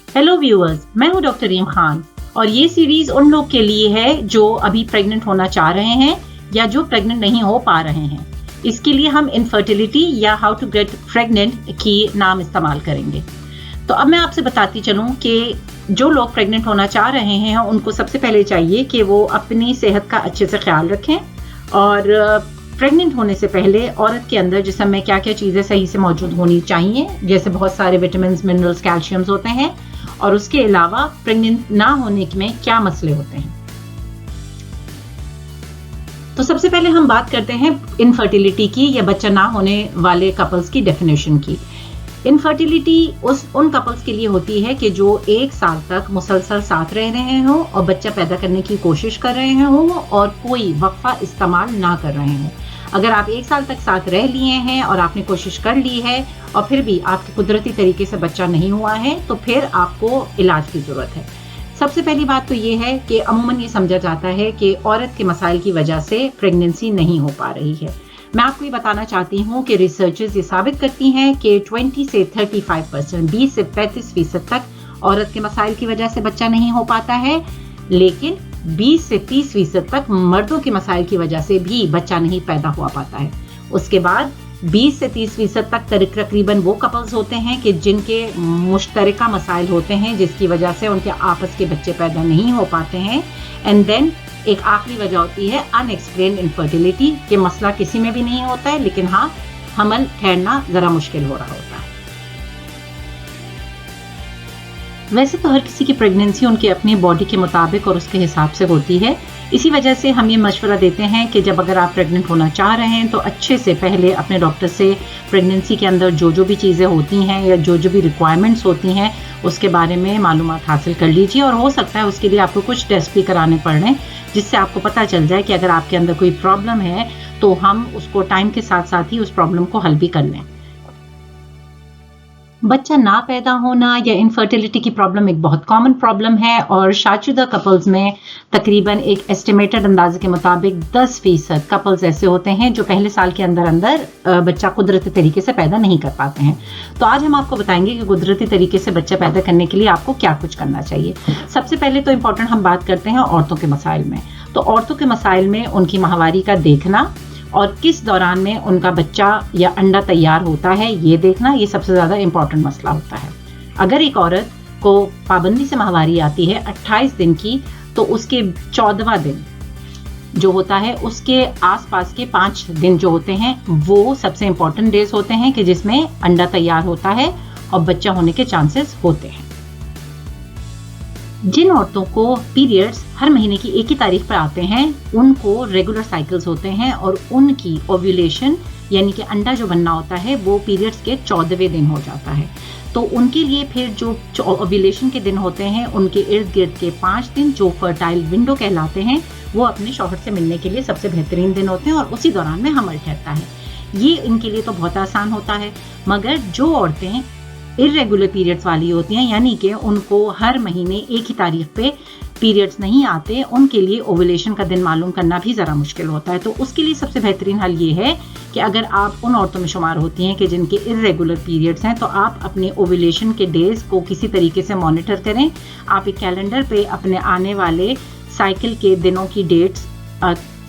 Hello viewers, मैं हूं doctor रीम Khan और ये सीरीज उन लोग के लिए है जो अभी प्रेग्नेंट होना चाह रहे हैं या जो प्रेग्नेंट नहीं हो पा रहे हैं। इसके लिए हम इनफर्टिलिटी या हाउ टू गेट प्रेग्नेंट की नाम इस्तेमाल करेंगे। तो अब मैं आपसे बताती चलूं कि जो लोग प्रेग्नेंट होना चाह रहे हैं उनको सबसे पहले चाहिए कि वो अपनी सेहत का अच्छे से ख्याल रखें और प्रेग्नेंट होने से पहले औरत के अंदर जिस्म में क्या क्या चीज़ें सही से मौजूद होनी चाहिए, जैसे बहुत सारे विटामिन, मिनरल्स, कैल्शियम्स होते हैं, और उसके अलावा प्रेग्नेंट ना होने में क्या मसले होते हैं। तो सबसे पहले हम बात करते हैं इनफर्टिलिटी की या बच्चा ना होने वाले कपल्स की डेफिनेशन की। इनफर्टिलिटी उन कपल्स के लिए होती है कि जो 1 साल तक मुसलसल साथ रह रहे हों और बच्चा पैदा करने की कोशिश कर रहे हों और कोई वक्फा इस्तेमाल ना कर रहे हों। अगर आप 1 साल तक साथ रह लिए हैं और आपने कोशिश कर ली है और फिर भी आपके कुदरती तरीके से बच्चा नहीं हुआ है तो फिर आपको इलाज की ज़रूरत है। सबसे पहली बात तो ये है कि अमूमन ये समझा जाता है कि औरत के मसाइल की वजह से प्रेगनेंसी नहीं हो पा रही है। मैं आपको ये बताना चाहती हूँ कि रिसर्चेस ये साबित करती हैं कि 20 से 35%, 20 से 35% तक औरत के मसाइल की वजह से बच्चा नहीं हो पाता है, लेकिन 20 से 30% तक मर्दों के मसाइल की वजह से भी बच्चा नहीं पैदा हुआ पाता है। उसके बाद 20 से 30% तक तकरीबन वो कपल्स होते हैं कि जिनके मुश्तरका मसाइल होते हैं जिसकी वजह से उनके आपस के बच्चे पैदा नहीं हो पाते हैं। एंड देन एक आखिरी वजह होती है अनएक्सप्लेन्ड इनफर्टिलिटी, कि मसला किसी में भी नहीं होता है लेकिन हाँ, हमल ठहरना जरा मुश्किल हो रहा होता है। वैसे तो हर किसी की प्रेगनेंसी उनके अपनी बॉडी के मुताबिक और उसके हिसाब से होती है। इसी वजह से हम ये मशवरा देते हैं कि जब अगर आप प्रेग्नेंट होना चाह रहे हैं तो अच्छे से पहले अपने डॉक्टर से प्रेगनेंसी के अंदर जो जो भी चीज़ें होती हैं या जो जो भी रिक्वायरमेंट्स होती हैं उसके बारे में मालूमात हासिल कर लीजिए। और हो सकता है उसके लिए आपको कुछ टेस्ट भी कराने पड़ें जिससे आपको पता चल जाए कि अगर आपके अंदर कोई प्रॉब्लम है तो हम उसको टाइम के साथ साथ ही उस प्रॉब्लम को हल भी कर लें। बच्चा ना पैदा होना या इनफर्टिलिटी की प्रॉब्लम एक बहुत कॉमन प्रॉब्लम है और शादीशुदा कपल्स में तकरीबन एक एस्टिमेटेड अंदाजे के मुताबिक 10% कपल्स ऐसे होते हैं जो पहले साल के अंदर बच्चा कुदरती तरीके से पैदा नहीं कर पाते हैं। तो आज हम आपको बताएंगे कि कुदरती तरीके से बच्चा पैदा करने के लिए आपको क्या कुछ करना चाहिए। सबसे पहले तो इम्पोर्टेंट हम बात करते हैं औरतों के मसाइल में। तो औरतों के मसाइल में उनकी माहवारी का देखना और किस दौरान में उनका बच्चा या अंडा तैयार होता है ये देखना, ये सबसे ज़्यादा इम्पॉर्टेंट मसला होता है। अगर एक औरत को पाबंदी से माहवारी आती है 28 दिन की, तो उसके 14वां दिन जो होता है उसके आसपास के 5 दिन जो होते हैं वो सबसे इम्पॉर्टेंट डेज होते हैं कि जिसमें अंडा तैयार होता है और बच्चा होने के चांसेस होते हैं। जिन औरतों को पीरियड्स हर महीने की एक ही तारीख पर आते हैं उनको रेगुलर साइकिल्स होते हैं और उनकी ओव्यूलेशन यानी कि अंडा जो बनना होता है वो पीरियड्स के 14वें दिन हो जाता है। तो उनके लिए फिर जो ओव्यूलेशन के दिन होते हैं उनके इर्द गिर्द के 5 दिन जो फर्टाइल विंडो कहलाते हैं वो अपने शौहर से मिलने के लिए सबसे बेहतरीन दिन होते हैं और उसी दौरान में हमल ठहरता है। ये इनके लिए तो बहुत आसान होता है, मगर जो औरतें इरेगुलर पीरियड्स वाली होती हैं यानी कि उनको हर महीने एक ही तारीख पे पीरियड्स नहीं आते, उनके लिए ओवुलेशन का दिन मालूम करना भी ज़रा मुश्किल होता है। तो उसके लिए सबसे बेहतरीन हल ये है कि अगर आप उन औरतों में शुमार होती हैं कि जिनके इरेगुलर पीरियड्स हैं तो आप अपने ओवुलेशन के डेज को किसी तरीके से मॉनिटर करें। आप एक कैलेंडर पे अपने आने वाले साइकिल के दिनों की डेट्स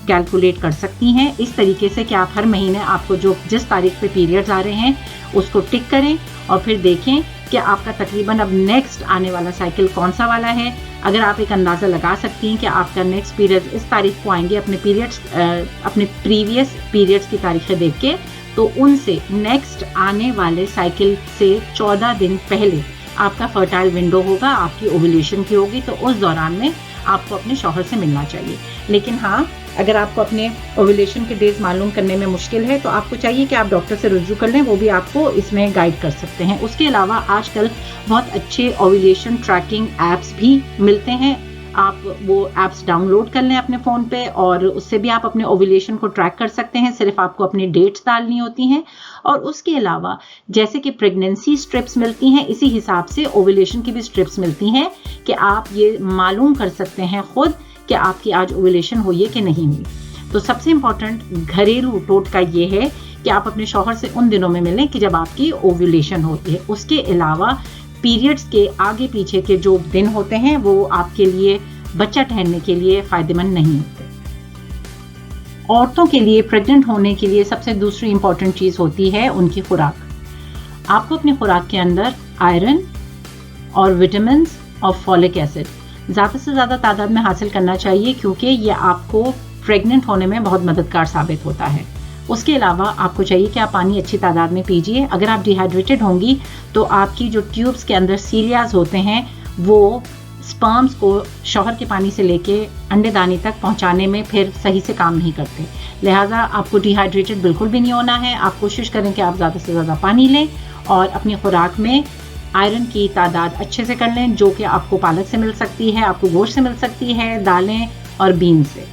कैलकुलेट कर सकती हैं इस तरीके से कि आप हर महीने आपको जो जिस तारीख पे पीरियड्स आ रहे हैं उसको टिक करें और फिर देखें कि आपका तकरीबन अब नेक्स्ट आने वाला साइकिल कौन सा वाला है। अगर आप एक अंदाज़ा लगा सकती हैं कि आपका नेक्स्ट पीरियड इस तारीख को आएंगे अपने प्रीवियस पीरियड्स की तारीखें देख के, तो उनसे नेक्स्ट आने वाले साइकिल से 14 दिन पहले आपका फर्टाइल विंडो होगा, आपकी ओवुलेशन की होगी, तो उस दौरान में आपको अपने शौहर से मिलना चाहिए। लेकिन हाँ, अगर आपको अपने ओवुलेशन के डेज मालूम करने में मुश्किल है तो आपको चाहिए कि आप डॉक्टर से रुजू कर लें, वो भी आपको इसमें गाइड कर सकते हैं। उसके अलावा आजकल बहुत अच्छे ओवुलेशन ट्रैकिंग ऐप्स भी मिलते हैं, आप वो ऐप्स डाउनलोड कर लें अपने फ़ोन पे और उससे भी आप अपने ओवुलेशन को ट्रैक कर सकते हैं। सिर्फ आपको अपनी डेट्स डालनी होती हैं और उसके अलावा जैसे कि प्रेगनेंसी स्ट्रिप्स मिलती हैं इसी हिसाब से ओवुलेशन की भी स्ट्रिप्स मिलती हैं कि आप ये मालूम कर सकते हैं खुद कि आपकी आज ओवुलेशन हुई है कि नहीं हुई। तो सबसे इम्पॉर्टेंट घरेलू टोटका ये है कि आप अपने शौहर से उन दिनों में मिलें कि जब आपकी ओवुलेशन होती है। उसके अलावा پیریڈز کے آگے پیچھے کے جو دن ہوتے ہیں وہ آپ کے لیے بچہ ٹھہرنے کے لیے فائدہ مند نہیں ہوتے. عورتوں کے لیے پریگننٹ ہونے کے لیے سب سے دوسری امپورٹنٹ چیز ہوتی ہے ان کی خوراک. آپ کو اپنی خوراک کے اندر آئرن اور وٹامنس اور فولک ایسڈ زیادہ سے زیادہ تعداد میں حاصل کرنا چاہیے کیونکہ یہ آپ کو پریگننٹ ہونے میں بہت مددگار ثابت ہوتا ہے. اس کے علاوہ آپ کو چاہیے کہ آپ پانی اچھی تعداد میں پیجیے. اگر آپ ڈی ہائیڈریٹڈ ہوں گی تو آپ کی جو ٹیوبس کے اندر سیلیاز ہوتے ہیں وہ سپرمز کو شوہر کے پانی سے لے کے انڈے دانی تک پہنچانے میں پھر صحیح سے کام نہیں کرتے. لہٰذا آپ کو ڈی ہائیڈریٹڈ بالکل بھی نہیں ہونا ہے. آپ کوشش کریں کہ آپ زیادہ سے زیادہ پانی لیں اور اپنی خوراک میں آئرن کی تعداد اچھے سے کر لیں جو کہ آپ کو پالک سے مل سکتی ہے, آپ کو گوشت سے مل سکتی ہے, دالیں اور بین سے.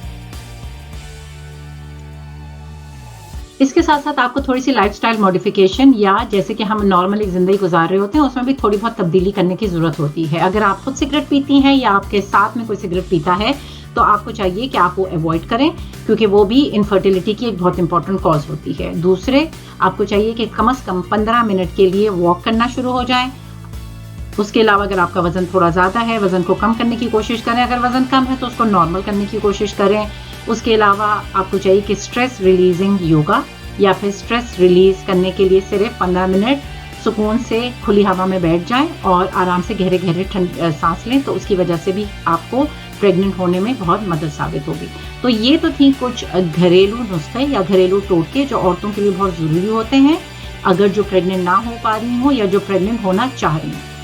اس کے ساتھ ساتھ آپ کو تھوڑی سی لائف سٹائل ماڈیفیکیشن یا جیسے کہ ہم نارمل ایک زندگی گزار رہے ہوتے ہیں اس میں بھی تھوڑی بہت تبدیلی کرنے کی ضرورت ہوتی ہے. اگر آپ خود سگریٹ پیتی ہیں یا آپ کے ساتھ میں کوئی سگریٹ پیتا ہے تو آپ کو چاہیے کہ آپ وہ اوائڈ کریں کیونکہ وہ بھی انفرٹیلٹی کی ایک بہت امپورٹنٹ کاز ہوتی ہے. دوسرے, آپ کو چاہیے کہ کم از کم 15 منٹ کے لیے واک کرنا شروع ہو جائیں. اس کے علاوہ اگر آپ کا وزن تھوڑا زیادہ ہے, وزن کو کم کرنے کی کوشش کریں. اگر وزن کم ہے تو اس کو نارمل کرنے کی کوشش کریں. اس کے علاوہ آپ کو چاہیے کہ اسٹریس ریلیزنگ یوگا یا پھر اسٹریس ریلیز کرنے کے لیے صرف 15 منٹ سکون سے کھلی ہوا میں بیٹھ جائیں اور آرام سے گہرے گہرے سانس لیں تو اس کی وجہ سے بھی آپ کو پریگننٹ ہونے میں بہت مدد ثابت ہوگی. تو یہ تو تھی کچھ گھریلو نسخے یا گھریلو ٹوٹکے جو عورتوں کے لیے بہت ضروری ہوتے ہیں اگر جو پریگننٹ نہ ہو پا رہی ہوں یا جو پریگننٹ ہونا چاہ رہی ہوں.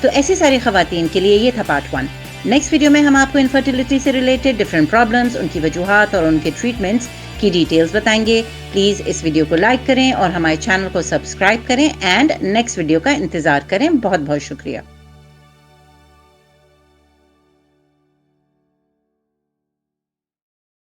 تو ایسی ساری خواتین کے لیے یہ تھا پارٹ 1. نیکسٹ ویڈیو میں ہم آپ کو انفرٹیلٹی سے ریلیٹڈ ڈفرینٹ پرابلمس, ان کی وجوہات اور ان کے ٹریٹمنٹس کی ڈیٹیلز بتائیں گے. پلیز اس ویڈیو کو لائک کریں اور ہمارے چینل کو سبسکرائب کریں اینڈ نیکسٹ ویڈیو کا انتظار کریں. بہت بہت شکریہ.